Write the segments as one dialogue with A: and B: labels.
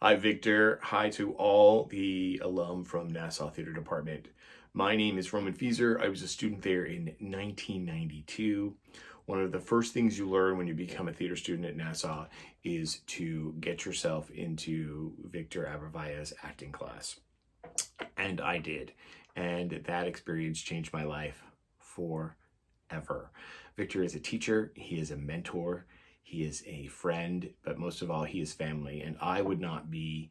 A: Hi, Victor. Hi to all the alum from Nassau Theater Department. My name is Roman Fieser. I was a student there in 1992. One of the first things you learn when you become a theater student at Nassau is to get yourself into Victor Abravaya's acting class. And I did. And that experience changed my life forever. Victor is a teacher, he is a mentor, he is a friend, but most of all, he is family. And I would not be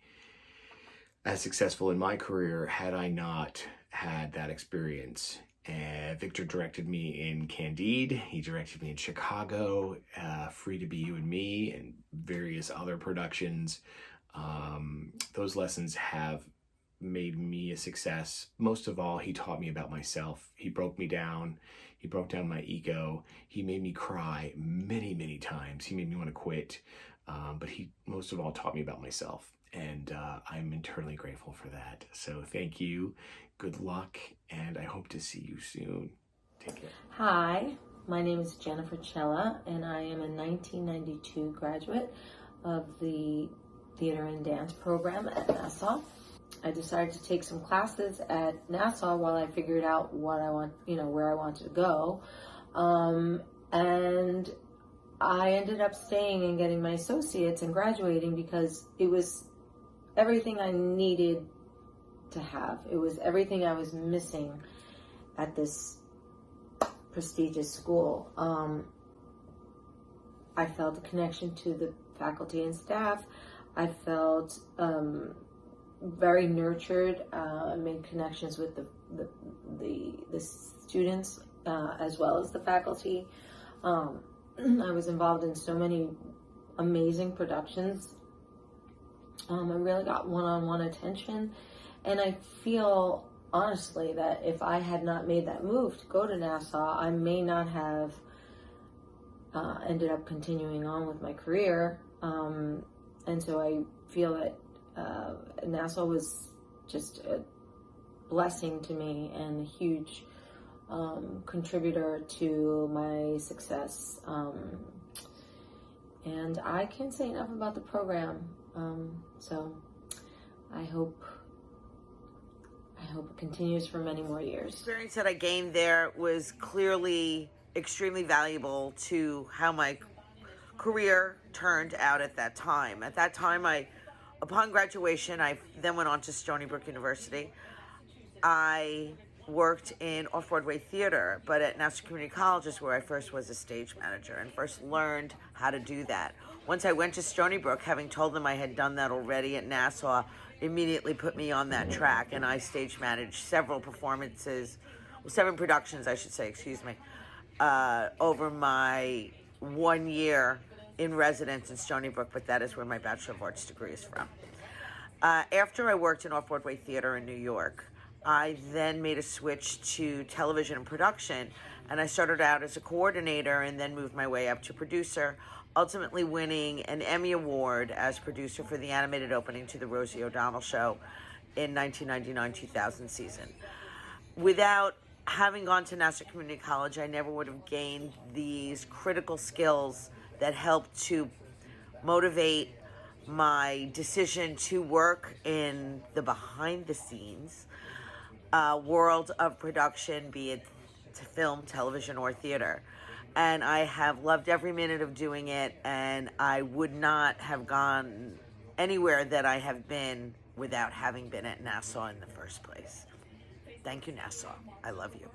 A: as successful in my career had I not had that experience. Victor directed me in Candide, he directed me in Chicago, Free to Be You and Me, and various other productions. Those lessons have made me a success. Most of all, he taught me about myself. He broke me down. He broke down my ego. He made me cry many, many times. He made me want to quit. But he most of all taught me about myself. And I'm eternally grateful for that. So thank you. Good luck. And I hope to see you soon. Take care.
B: Hi, my name is Jennifer Cella, and I am a 1992 graduate of the Theater and Dance program at Nassau. I decided to take some classes at Nassau while I figured out what I want, where I wanted to go. And I ended up staying and getting my associates and graduating because it was everything I needed to have. It was everything I was missing at this prestigious school. I felt a connection to the faculty and staff. I felt very nurtured. I made connections with the students as well as the faculty. I was involved in so many amazing productions. I really got one-on-one attention, and I feel honestly that if I had not made that move to go to Nassau, I may not have ended up continuing on with my career. And so I feel that Nassau was just a blessing to me and a huge contributor to my success. And I can't say enough about the program. So I hope it continues for many more years.
C: The experience that I gained there was clearly extremely valuable to how my career turned out at that time. At that time, upon graduation, I then went on to Stony Brook University. I worked in off-Broadway theater, but at Nassau Community College is where I first was a stage manager and first learned how to do that. Once I went to Stony Brook, having told them I had done that already at Nassau, immediately put me on that track, and I stage managed seven productions, I should say, over my 1 year in residence in Stony Brook, but that is where my Bachelor of Arts degree is from. After I worked in off-Broadway theater in New York, I then made a switch to television and production, and I started out as a coordinator and then moved my way up to producer, ultimately winning an Emmy Award as producer for the animated opening to the Rosie O'Donnell Show in 1999-2000 season. Without having gone to Nassau Community College, I never would have gained these critical skills that helped to motivate my decision to work in the behind-the-scenes world of production, be it film, television, or theater. And I have loved every minute of doing it, and I would not have gone anywhere that I have been without having been at Nassau in the first place. Thank you, Nassau. I love you.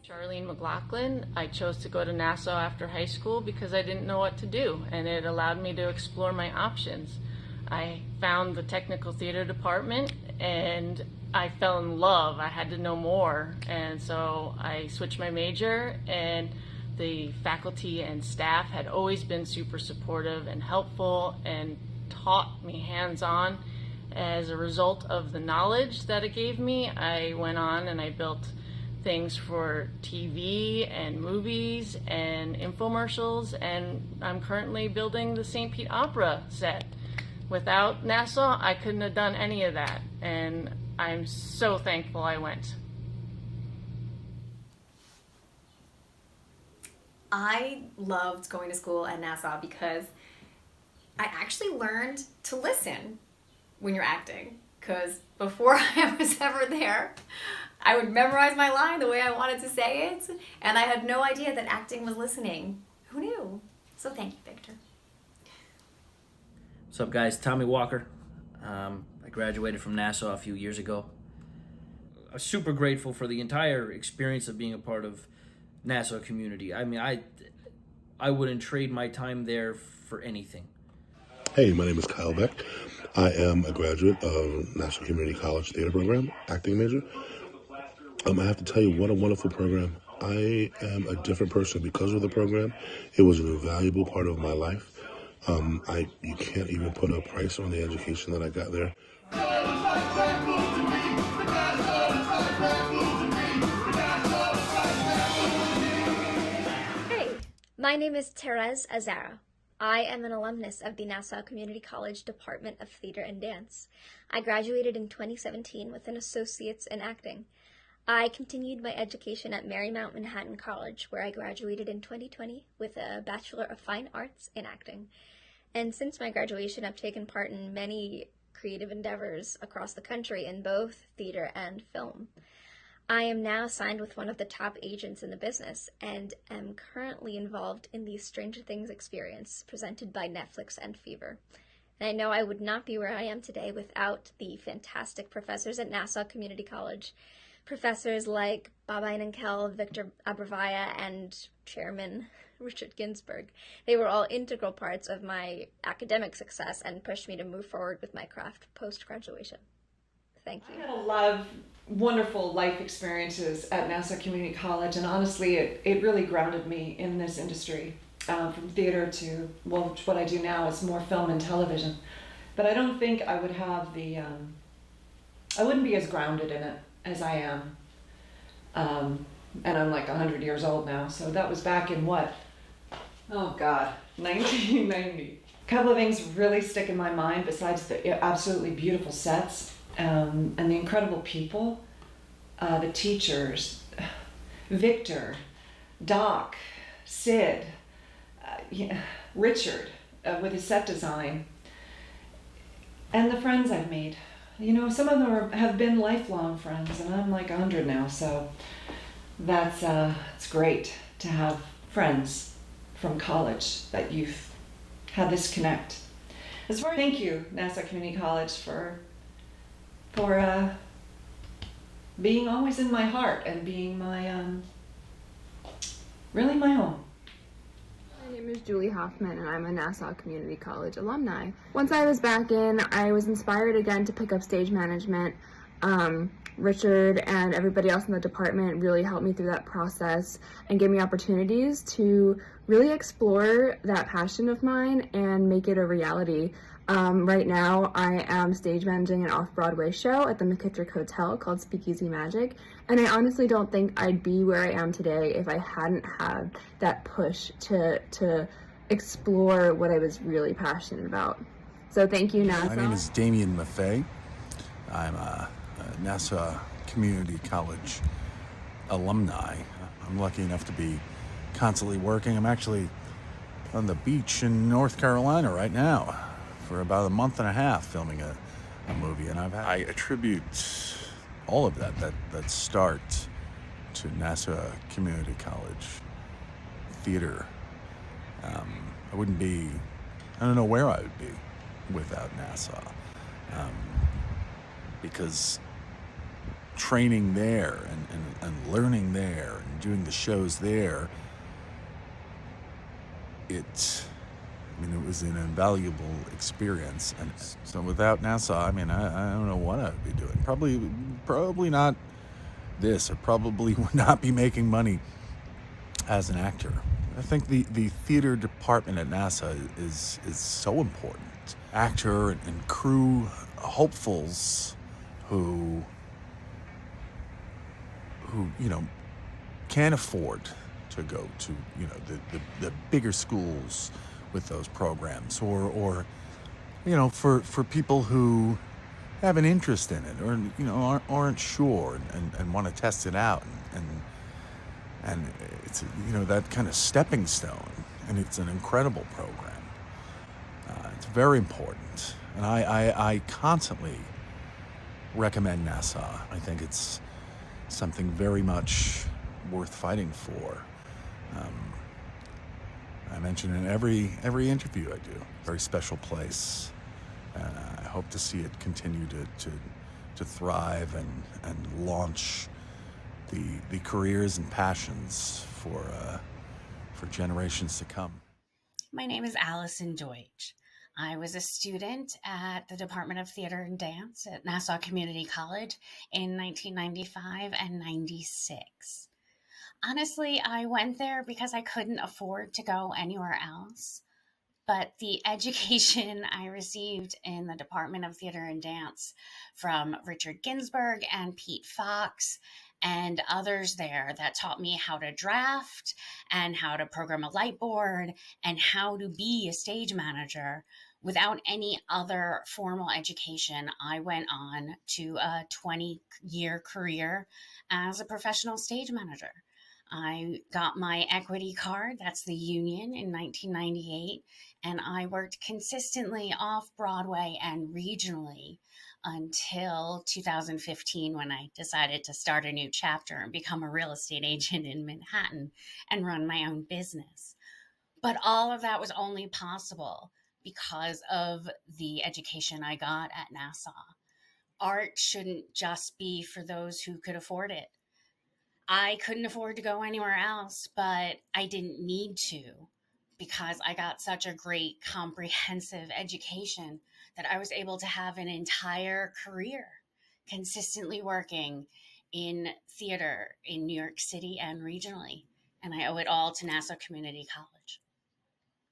D: Charlene McLaughlin. I chose to go to Nassau after high school because I didn't know what to do, and it allowed me to explore my options. I found the technical theater department, and I fell in love. I had to know more, and so I switched my major, and the faculty and staff had always been super supportive and helpful and taught me hands-on. As a result of the knowledge that it gave me, I went on and I built things for TV and movies and infomercials, and I'm currently building the St. Pete Opera set. Without Nassau, I couldn't have done any of that, and I'm so thankful I went.
E: I loved going to school at Nassau because I actually learned to listen when you're acting, because before I was ever there, I would memorize my line the way I wanted to say it, and I had no idea that acting was listening. Who knew? So thank you, Victor.
F: What's up, guys? Tommy Walker. I graduated from Nassau a few years ago. I'm super grateful for the entire experience of being a part of Nassau community. I mean, I wouldn't trade my time there for anything.
G: Hey, my name is Kyle Beck. I am a graduate of Nassau Community College Theater Program, acting major. I have to tell you, what a wonderful program. I am a different person because of the program. It was an invaluable part of my life. You can't even put a price on the education that I got there.
H: Hey, my name is Therese Azara. I am an alumnus of the Nassau Community College Department of Theater and Dance. I graduated in 2017 with an associate's in acting. I continued my education at Marymount Manhattan College, where I graduated in 2020 with a Bachelor of Fine Arts in acting. And since my graduation, I've taken part in many creative endeavors across the country in both theater and film. I am now signed with one of the top agents in the business and am currently involved in the Stranger Things experience presented by Netflix and Fever. And I know I would not be where I am today without the fantastic professors at Nassau Community College. Professors like Baba Einenkel, Victor Abravaya, and Chairman Richard Ginsburg. They were all integral parts of my academic success and pushed me to move forward with my craft post-graduation. Thank you.
I: I had a lot of wonderful life experiences at Nassau Community College, and honestly, it really grounded me in this industry, from theater to, well, what I do now is more film and television. But I don't think I would have I wouldn't be as grounded in it as I am. And I'm like 100 years old now, so that was back in what? Oh God, 1990. A couple of things really stick in my mind besides the absolutely beautiful sets. And the incredible people, the teachers, Victor, Doc, Sid, Richard with his set design, and the friends I've made. You know, some of them have been lifelong friends, and I'm like 100 now, so that's it's great to have friends from college that you've had this connect. Thank you, Nassau Community College, for being always in my heart and being my really my home.
J: My name is Julie Hoffman, and I'm a Nassau Community College alumni. Once I was back in, I was inspired again to pick up stage management. Richard and everybody else in the department really helped me through that process and gave me opportunities to really explore that passion of mine and make it a reality. Right now, I am stage managing an off-Broadway show at the McKittrick Hotel called Speakeasy Magic, and I honestly don't think I'd be where I am today if I hadn't had that push to explore what I was really passionate about. So thank you, Nassau.
K: My name is Damien Maffei. I'm a Nassau Community College alumni. I'm lucky enough to be constantly working. I'm actually on the beach in North Carolina right now for about a month and a half filming a movie, and I attribute all of that start to Nassau Community College theater. I don't know where I would be without Nassau, because training there and learning there and doing the shows there, it was an invaluable experience. And so without Nassau, I don't know what I would be doing. Probably not this. I probably would not be making money as an actor. I think the theater department at Nassau is so important. Actor and crew hopefuls who can't afford to go to the bigger schools with those programs, or for people who have an interest in it, or aren't sure and want to test it out, and it's that kind of stepping stone, and it's an incredible program. It's very important. And I constantly recommend Nassau. I think it's something very much worth fighting for. I mention in every interview I do, very special place. And I hope to see it continue to thrive and launch the careers and passions for generations to come.
L: My name is Allison Deutsch. I was a student at the Department of Theater and Dance at Nassau Community College in 1995 and 96. Honestly, I went there because I couldn't afford to go anywhere else. But the education I received in the Department of Theater and Dance from Richard Ginsburg and Pete Fox and others there that taught me how to draft and how to program a light board and how to be a stage manager. Without any other formal education, I went on to a 20-year career as a professional stage manager. I got my equity card, that's the union, in 1998, and I worked consistently off Broadway and regionally until 2015 when I decided to start a new chapter and become a real estate agent in Manhattan and run my own business. But all of that was only possible because of the education I got at Nassau. Art shouldn't just be for those who could afford it. I couldn't afford to go anywhere else, but I didn't need to because I got such a great comprehensive education that I was able to have an entire career consistently working in theater in New York City and regionally. And I owe it all to Nassau Community College.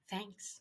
L: Thanks.